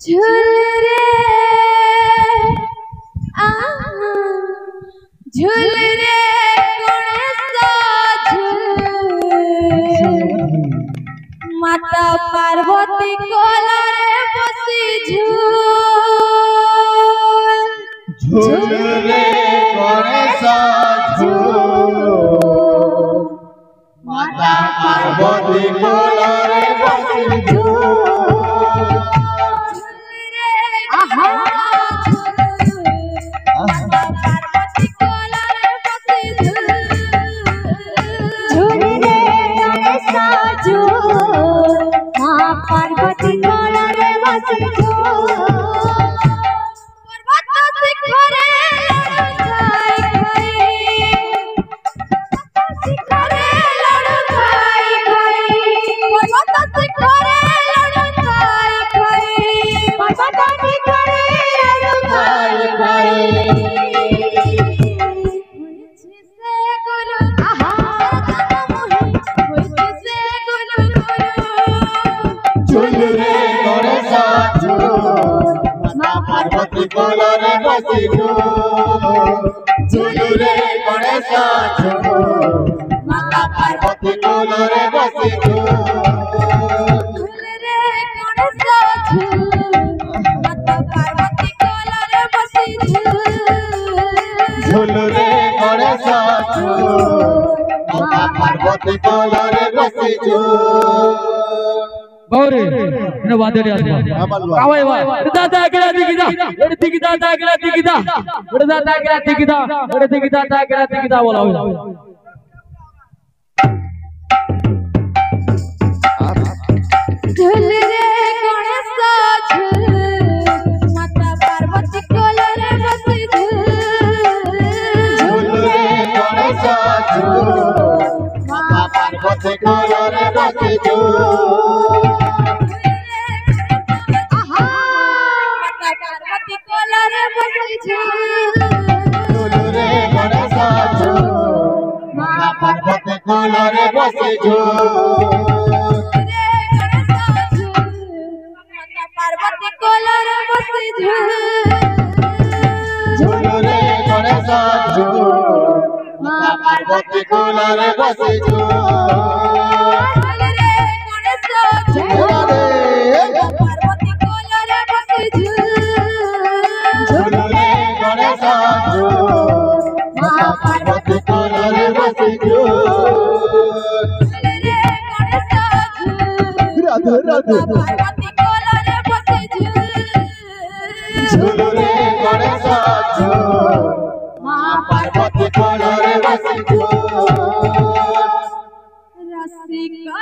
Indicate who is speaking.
Speaker 1: झूल रे आ झूल रे गणेश झूल माता पार्वती कोलारे बसी झूल
Speaker 2: झूल रे गणेश झूल माता पार्वती कोलारे बसी झूल
Speaker 1: पार्वती कोलारे बसी पर्वत शिखरे लड़ू खाई पर्वत शिखरे लड़ू खाई पर्वत शिखरे लड़ू खाई
Speaker 2: झूल रे गणेश झूल माता पार्वती कोलारे बसी झूल झूल रे गणेश झूल माता पार्वती कोलारे बसी
Speaker 1: झूल रे गणेश झूल माता पार्वती कोलारे बसी
Speaker 2: झूल रे गणेश झूल माता पार्वती कोलारे बसी
Speaker 3: गौरी ने वादड़ी आत्मा कावे वा दादा गला दिगिदा दिगिदा दागला दिगिदा दादा गला दिगिदा दिगिदा दागला दिगिदा बोला
Speaker 1: झूल रे गणेश झूल माता पार्वती कोलारे बसी
Speaker 2: झूल रे गणेश झूल माता पार्वती कोलारे बसी
Speaker 1: पार्वती कोलारे बसी
Speaker 2: झूल रे गणेश झूल माता पार्वती कोलारे बसी
Speaker 1: पार्वती कोलारे बसी
Speaker 2: झूल रे गणेश झूल माता पार्वती कोलारे बसी
Speaker 1: पार्वती कोलारे बसी
Speaker 2: झूल रे गणेश झूल माता पार्वती कोलारे बसी राधे राधे
Speaker 1: पार्वती कोलारे बसी
Speaker 2: झूल रे गणेश झूल मां पार्वती कोलारे बसी
Speaker 1: रसिका